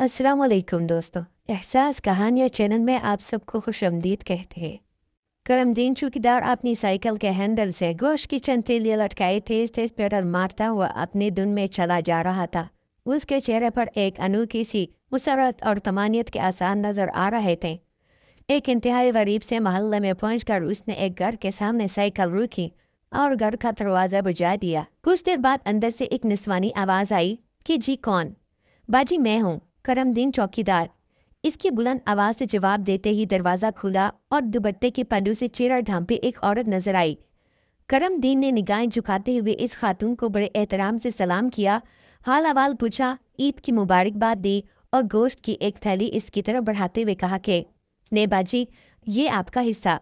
अस्सलाम वालेकुम दोस्तों। एहसास कहानियाँ चैनल में आप सबको खुशामदीद कहते हैं। करमदीन चौकीदार अपनी साइकिल के हैंडल से गोश्त की चंतीली लटकाए तेज तेज पैडल मारता हुआ अपनी धुन में चला जा रहा था। उसके चेहरे पर एक अनोखी सी मुसरत और तमानियत के आसार नजर आ रहे थे। एक इंतहाई गरीब से मोहल्ले में पहुंचकर उसने एक घर के सामने साइकिल रोकी और घर का दरवाजा बुझा दिया। कुछ देर बाद अंदर से एक निस्वानी आवाज आई कि जी कौन? बाजी मैं हूँ, करमदीन चौकीदार। इसकी बुलंद आवाज से जवाब देते ही दरवाजा खुला और दुपट्टे के पल्लू से चेहरा ढांपे एक औरत नजर आई। करमदीन ने निगाहें झुकाते हुए इस खातून को बड़े एहतराम से सलाम किया, हाल अहवाल पूछा, ईद की मुबारकबाद दी और गोश्त की एक थैली इसकी तरफ बढ़ाते हुए कहा कि ने बाजी, ये आपका हिस्सा।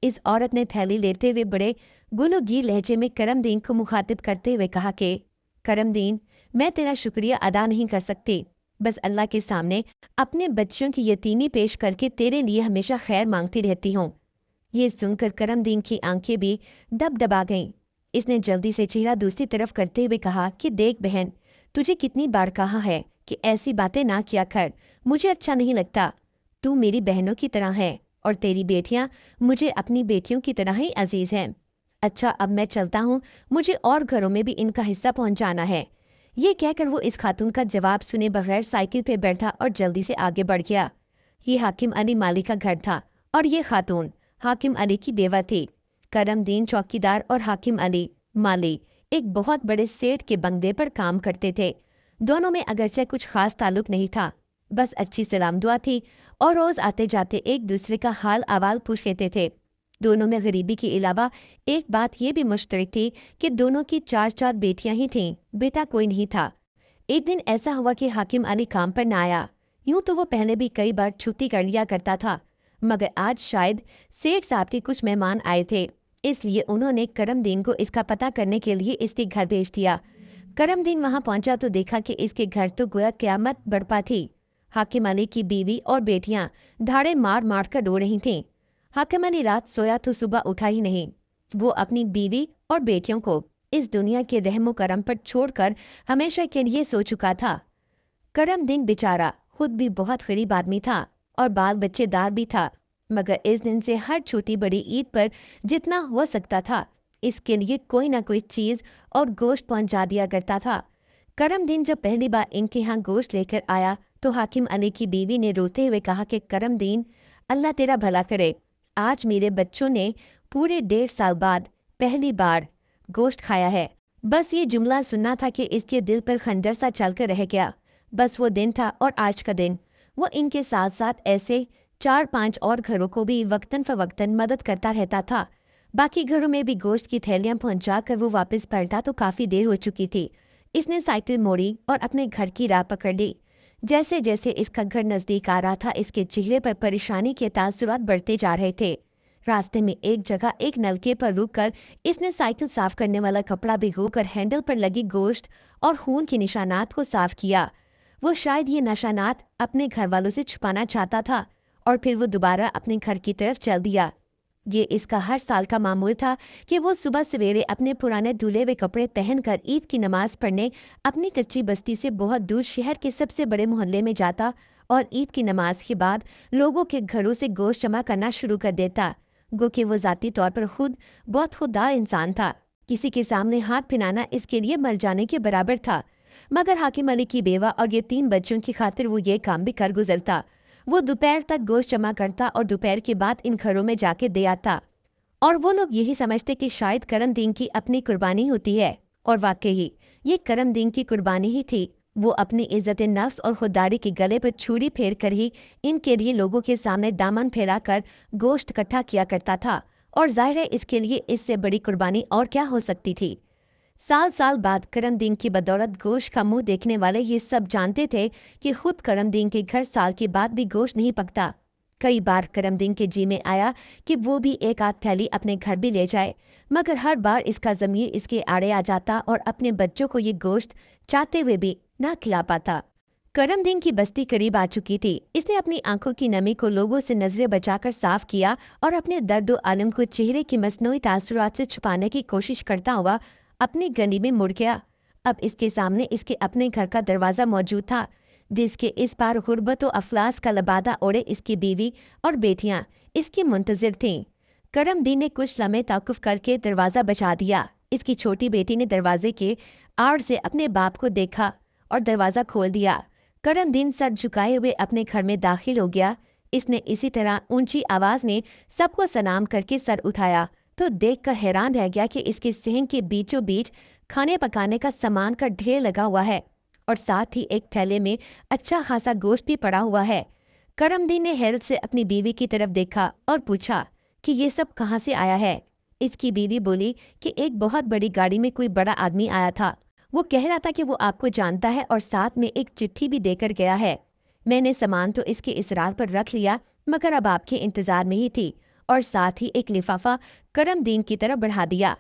इस औरत ने थैली लेते हुए बड़े गुलूगीर लहजे में करमदीन को मुखातिब करते हुए कहा कि करमदीन, मैं तेरा शुक्रिया अदा नहीं कर सकती, बस अल्लाह के सामने अपने बच्चों की यतीमी पेश करके तेरे लिए हमेशा खैर मांगती रहती हूँ। ये सुनकर करमदीन की आंखें भी दबदबा गईं। इसने जल्दी से चेहरा दूसरी तरफ करते हुए कहा कि देख बहन, तुझे कितनी बार कहा है कि ऐसी बातें ना किया कर, मुझे अच्छा नहीं लगता। तू मेरी बहनों की तरह है और तेरी बेटियां मुझे अपनी बेटियों की तरह ही अजीज हैं। अच्छा, अब मैं चलता हूँ, मुझे और घरों में भी इनका हिस्सा पहुंचाना है। ये कहकर वो इस खातून का जवाब सुने बगैर साइकिल पे बैठा और जल्दी से आगे बढ़ गया। ये हाकिम अली माली का घर था और ये खातून हाकिम अली की बेवा थी। करमदीन चौकीदार और हाकिम अली माली एक बहुत बड़े सेठ के बंगले पर काम करते थे। दोनों में अगरचे कुछ खास ताल्लुक नहीं था, बस अच्छी सलाम दुआ थी और रोज आते जाते एक दूसरे का हाल अहवाल पूछ लेते थे। दोनों में गरीबी के अलावा एक बात ये भी मुश्तरक थी कि दोनों की चार चार बेटियां ही थीं, बेटा कोई नहीं था। एक दिन ऐसा हुआ कि हाकिम अली काम पर न आया। यूं तो वो पहले भी कई बार छुट्टी कर लिया करता था, मगर आज शायद सेठ साहब के कुछ मेहमान आए थे, इसलिए उन्होंने करमदीन को इसका पता करने के लिए इसके घर भेज दिया। करमदीन वहां पहुंचा तो देखा कि इसके घर तो गोया क्यामत बरपा थी। हाकिम अली की बीवी और बेटियां धाड़े मार मार कर रो रही थीं। हाकिम अली रात सोया तो सुबह उठा ही नहीं। वो अपनी बीवी और बेटियों को इस दुनिया के रहमो करम पर छोड़कर हमेशा के लिए सो चुका था। करमदीन बेचारा खुद भी बहुत गरीब आदमी था और बाल बच्चेदार भी था, मगर इस दिन से हर छोटी बड़ी ईद पर जितना हो सकता था इसके लिए कोई ना कोई चीज और गोश्त पहुंचा दिया करता था। करमदीन जब पहली बार इनके यहाँ गोश्त लेकर आया तो हाकिम अली की बीवी ने रोते हुए कहा कि करमदीन, अल्लाह तेरा भला करे, आज मेरे बच्चों ने पूरे 1.5 साल बाद पहली बार गोश्त खाया है। बस ये जुमला सुनना था कि इसके दिल पर खंजर सा चलकर रह गया। बस वो दिन था और आज का दिन। वो इनके साथ साथ ऐसे 4-5 और घरों को भी वक्तन फवक्तन मदद करता रहता था। बाकी घरों में भी गोश्त की थैलियां पहुंचाकर वो वापस पलटा तो काफी देर हो चुकी थी। इसने साइकिल मोड़ी और अपने घर की राह पकड़ ली। जैसे जैसे इसका घर नजदीक आ रहा था इसके चेहरे पर परेशानी के तासुरात बढ़ते जा रहे थे। रास्ते में एक जगह एक नलके पर रुककर इसने साइकिल साफ करने वाला कपड़ा भिगोकर हैंडल पर लगी गोश्त और खून के निशानात को साफ किया। वो शायद ये निशानात अपने घर वालों से छुपाना चाहता था और फिर वो दोबारा अपने घर की तरफ चल दिया। ये इसका हर साल का मामूल था कि वो सुबह सवेरे अपने पुराने धुले हुए कपड़े पहनकर ईद की नमाज पढ़ने अपनी कच्ची बस्ती से बहुत दूर शहर के सबसे बड़े मोहल्ले में जाता और ईद की नमाज के बाद लोगों के घरों से गोश्त जमा करना शुरू कर देता। गो कि वो जाती तौर पर खुद बहुत खुददार इंसान था। किसी के सामने हाथ फिनाना इसके लिए मर जाने के बराबर था, मगर हाकिम अली की बेवा और ये 3 बच्चों की खातिर वो ये काम भी कर गुजरता। वो दोपहर तक गोश्त जमा करता और दोपहर के बाद इन घरों में जाके दे आता और वो लोग यही समझते कि शायद करमदीन की अपनी कुर्बानी होती है, और वाकई ये करमदीन की कुर्बानी ही थी। वो अपनी इज्जत नफ्स और खुददारी के गले पर छुरी फेर कर ही इनके लिए लोगों के सामने दामन फैलाकर गोश्त इकट्ठा किया करता था, और जाहिर है इसके लिए इससे बड़ी कुर्बानी और क्या हो सकती थी। साल साल बाद करमदीन की बदौलत गोश्त का मुंह देखने वाले ये सब जानते थे कि खुद करमदीन के घर साल के बाद भी गोश्त नहीं पकता। कई बार करमदीन के जी में आया कि वो भी एक आध थैली अपने घर भी ले जाए, मगर हर बार इसका ज़मीर इसके आड़े आ जाता और अपने बच्चों को ये गोश्त चाहते हुए भी ना खिला पाता। करमदीन की बस्ती करीब आ चुकी थी। इसने अपनी आंखों की नमी को लोगों से नजरें बचाकर साफ किया और अपने दर्द आलम को चेहरे के मसनूई तासुरात से छुपाने की कोशिश करता हुआ अपनी गली में मुड़ गया। अब इसके सामने इसके अपने घर का दरवाज़ा मौजूद था, جس کے اس پار غربت و افلاس کا لبادہ اوڑے اس کی بیوی اور بیٹیاں اس کی منتظر تھیں۔ کرم دین نے کچھ لمحے توقف کر کے دروازہ بچا دیا۔ اس کی چھوٹی بیٹی نے دروازے کے آڑ سے اپنے باپ کو دیکھا اور دروازہ کھول دیا۔ کرم دین سر جھکائے ہوئے اپنے گھر میں داخل ہو گیا۔ اس نے اسی طرح اونچی آواز میں سب کو سلام کر کے سر اٹھایا تو دیکھ کر حیران رہ گیا کہ اس کے صحن کے بیچوں بیچ کھانے پکانے کا سامان کا ڈھیر لگا ہوا ہے اور ساتھ ہی ایک تھیلے میں اچھا خاصا گوشت بھی پڑا ہوا ہے۔ کرم دین نے حیرت سے اپنی بیوی کی طرف دیکھا اور پوچھا کہ یہ سب کہاں سے آیا ہے؟ اس کی بیوی بولی کہ ایک بہت بڑی گاڑی میں کوئی بڑا آدمی آیا تھا۔ وہ کہہ رہا تھا کہ وہ آپ کو جانتا ہے اور ساتھ میں ایک چٹھی بھی دے کر گیا ہے۔ میں نے سامان تو اس کے اصرار پر رکھ لیا مگر اب آپ کے انتظار میں ہی تھی اور ساتھ ہی ایک لفافہ کرم دین کی طرف بڑھا دیا۔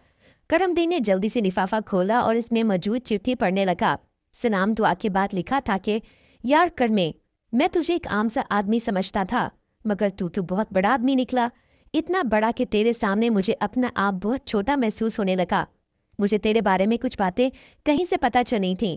کرم دین نے جلدی سے لفافہ کھولا اور اس میں موجود چٹھی پڑھنے لگا۔ سلام دعا کے بعد لکھا تھا کہ یار کرمے، میں تجھے ایک عام سا آدمی سمجھتا تھا مگر تو بہت بڑا آدمی نکلا، اتنا بڑا کہ تیرے سامنے مجھے اپنا آپ بہت چھوٹا محسوس ہونے لگا۔ مجھے تیرے بارے میں کچھ باتیں کہیں سے پتہ چلی تھیں،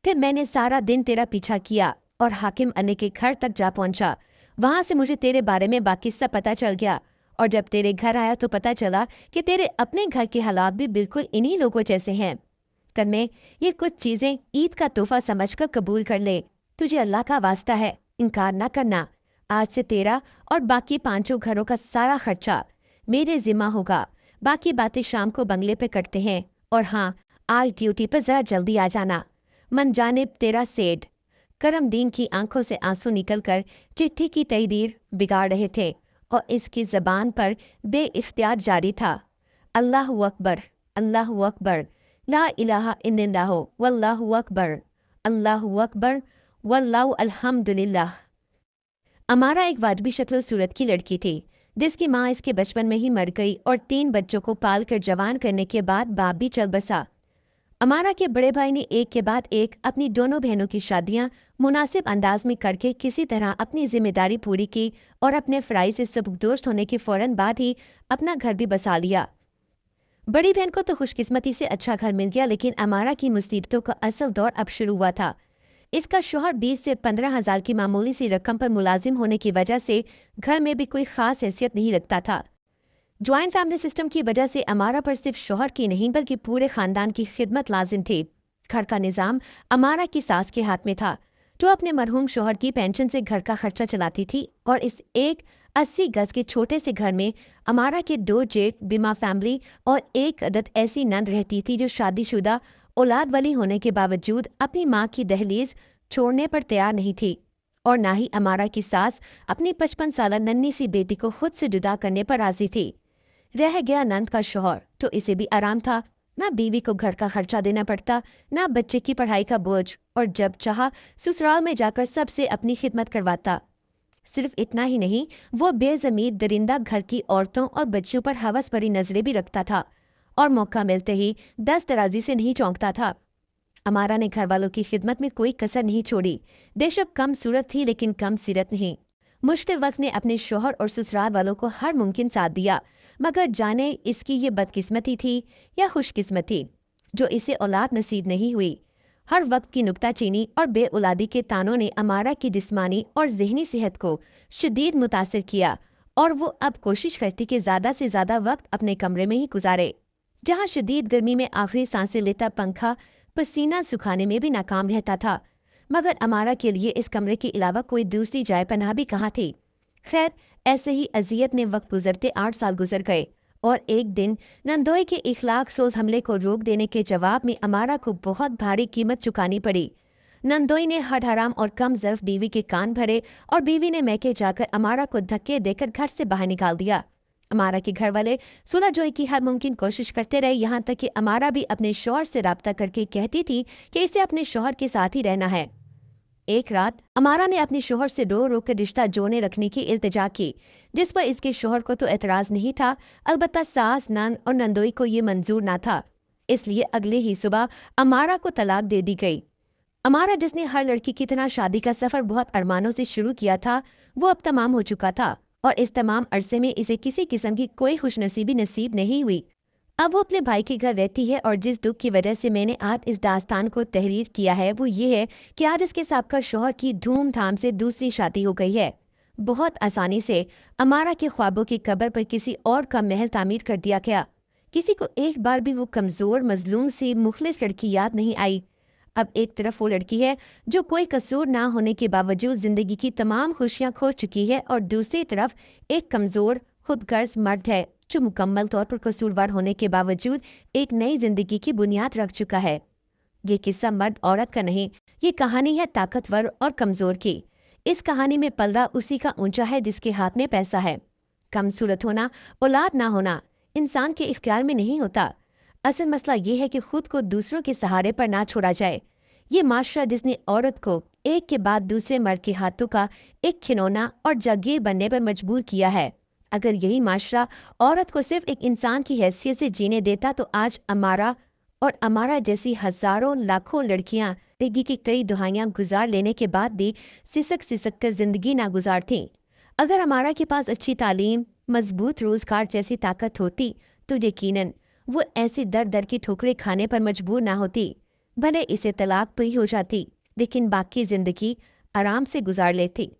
پھر میں نے سارا دن تیرا پیچھا کیا اور حاکم انے کے گھر تک جا پہنچا۔ وہاں سے مجھے تیرے بارے میں باقی سب پتہ چل گیا اور جب تیرے گھر آیا تو پتہ چلا کہ تیرے اپنے گھر کے حالات بھی بالکل انہی لوگوں جیسے ہیں۔ کرمے، یہ کچھ چیزیں عید کا تحفہ سمجھ کر قبول کر لے، تجھے اللہ کا واسطہ ہے، انکار نہ کرنا۔ آج سے تیرا اور باقی 5 گھروں کا سارا خرچہ میرے ذمہ ہوگا، باقی باتیں شام کو بنگلے پہ کرتے ہیں، اور ہاں آج ڈیوٹی پر ذرا جلدی آ جانا۔ من جانب تیرا سیڈ۔ کرم دین کی آنکھوں سے آنسو نکل کر چٹھی کی تحریر بگاڑ رہے تھے اور اس کی زبان پر بے اختیار جاری تھا، اللہ اکبر، اللہ اکبر، لا الہ الا اللہ واللہ اکبر، اللہ اکبر واللہ الحمدللہ۔ امارا ایک واجبی شکل و صورت کی لڑکی تھی جس کی ماں اس کے بچپن میں ہی مر گئی اور 3 بچوں کو پال کر جوان کرنے کے بعد باپ بھی چل بسا۔ امارا کے بڑے بھائی نے ایک کے بعد ایک اپنی دونوں بہنوں کی شادیاں مناسب انداز میں کر کے کسی طرح اپنی ذمہ داری پوری کی اور اپنے فرائی سے سبکدوش ہونے کے فوراً بعد ہی اپنا گھر بھی بسا لیا۔ بڑی بہن کو تو خوش قسمتی سے اچھا گھر مل گیا، لیکن امارا کی مصیبتوں کا اصل دور اب شروع ہوا تھا۔ اس کا شوہر 20 سے 15 ہزار کی معمولی سی رقم پر ملازم ہونے کی وجہ سے گھر میں بھی کوئی خاص حیثیت نہیں رکھتا تھا۔ جوائنٹ فیملی سسٹم کی وجہ سے امارا پر صرف شوہر کی نہیں بلکہ پورے خاندان کی خدمت لازم تھی۔ گھر کا نظام امارا کی ساس کے ہاتھ میں تھا جو اپنے مرحوم شوہر کی پینشن سے گھر کا خرچہ چلاتی تھی، اور اس ایک 80 گز کے چھوٹے سے گھر میں امارا کے 2 جیٹ بیمہ فیملی اور ایک عدد ایسی نند رہتی تھی جو شادی شدہ اولاد والی ہونے کے باوجود اپنی ماں کی دہلیز چھوڑنے پر تیار نہیں تھی، اور نہ ہی امارا کی ساس اپنی 55 سالہ ننھی سی بیٹی کو خود سے جدا کرنے پر راضی تھی۔ رہ گیا نند کا شوہر تو اسے بھی آرام تھا، نہ بیوی کو گھر کا خرچہ دینا پڑتا، نہ بچے کی پڑھائی کا بوجھ، اور جب چاہا سسرال میں جا کر سب سے اپنی خدمت کرواتا۔ صرف اتنا ہی نہیں، وہ بے ضمیر درندہ گھر کی عورتوں اور بچیوں پر ہوس بھری نظریں بھی رکھتا تھا اور موقع ملتے ہی دست درازی سے نہیں چونکتا تھا۔ امارا نے گھر والوں کی خدمت میں کوئی کسر نہیں چھوڑی۔ بے شک کم صورت تھی لیکن کم سیرت نہیں۔ مشکل وقت نے اپنے شوہر اور سسرال والوں کو ہر ممکن ساتھ دیا، مگر جانے اس کی یہ بدقسمتی تھی یا خوش قسمتی جو اسے اولاد نصیب نہیں ہوئی۔ ہر وقت کی نکتہ چینی اور بے اولادی کے تانوں نے امارا کی جسمانی اور ذہنی صحت کو شدید متاثر کیا، اور وہ اب کوشش کرتی کہ زیادہ سے زیادہ وقت اپنے کمرے میں ہی گزارے، جہاں شدید گرمی میں آخری سانسیں لیتا پنکھا پسینہ سکھانے میں بھی ناکام رہتا تھا۔ مگر امارا کے لیے اس کمرے کے علاوہ کوئی دوسری جائے پناہ بھی کہاں تھی۔ خیر، ایسے ہی اذیت نے وقت گزرتے 8 سال گزر گئے، اور ایک دن نندوئی کے اخلاق سوز حملے کو روک دینے کے جواب میں امارا کو بہت بھاری قیمت چکانی پڑی۔ نندوئی نے ہٹ حرام اور کم ظرف بیوی کے کان بھرے اور بیوی نے میکے جا کر امارا کو دھکے دے کر گھر سے باہر نکال دیا۔ امارا کے گھر والے صلح جوئی کی ہر ممکن کوشش کرتے رہے، یہاں تک کہ امارا بھی اپنے شوہر سے رابطہ کر کے کہتی تھی کہ اسے اپنے شوہر کے ساتھ ہی رہنا ہے۔ ایک رات امارا نے اپنے شوہر سے رو رو کر رشتہ جوڑنے رکھنے کی التجا کی، جس پر اس کے شوہر کو تو اعتراض نہیں تھا، البتہ ساس، نند اور نندوئی کو یہ منظور نہ تھا، اس لیے اگلے ہی صبح امارا کو طلاق دے دی گئی۔ امارا جس نے ہر لڑکی کی طرح شادی کا سفر بہت ارمانوں سے شروع کیا تھا، وہ اب تمام ہو چکا تھا، اور اس تمام عرصے میں اسے کسی قسم کی کوئی خوش نصیبی نصیب نہیں ہوئی۔ अब वो अपने भाई के घर रहती है और जिस दुख की वजह से मैंने आज इस दास्तान को तहरीर किया है वो ये है कि आज इसके साबका शौहर की धूमधाम से दूसरी शादी हो गई है। बहुत आसानी से अमारा के ख्वाबों की कब्र पर किसी और का महल तामीर कर दिया गया। किसी को एक बार भी वो कमज़ोर मजलूम सी मुखलिस लड़की याद नहीं आई। अब एक तरफ वो लड़की है जो कोई कसूर ना होने के बावजूद जिंदगी की तमाम खुशियां खो चुकी है और दूसरी तरफ एक कमज़ोर खुदगर्ज मर्द है जो मुकम्मल तौर पर कसूरवार होने के बावजूद एक नई जिंदगी की बुनियाद रख चुका है। ये किस्सा मर्द औरत का नहीं, ये कहानी है ताकतवर और कमज़ोर की। इस कहानी में पलड़ा उसी का ऊंचा है जिसके हाथ में पैसा है। कमसूरत होना, औलाद ना होना इंसान के इख्तियार में नहीं होता। असल मसला ये है कि खुद को दूसरों के सहारे पर ना छोड़ा जाए। ये माशरा जिसने औरत को एक के बाद दूसरे मर्द के हाथों का एक खिलौना और जागीर बनने पर मजबूर किया है। अगर यही माशरा औरत को सिर्फ एक इंसान की हैसियत से जीने देता तो आज अमारा जैसी हजारों लाखों लड़कियां जिंदगी की कई दुहाइयां गुजार लेने के बाद भी सिसक सिसक कर जिंदगी ना गुजारती। अगर अमारा के पास अच्छी तालीम, मजबूत रोजगार जैसी ताकत होती तो यकीनन वो ऐसी दर दर की ठोकरें खाने पर मजबूर ना होती। भले इसे तलाक पे ही हो जाती, लेकिन बाकी जिंदगी आराम से गुजार लेती।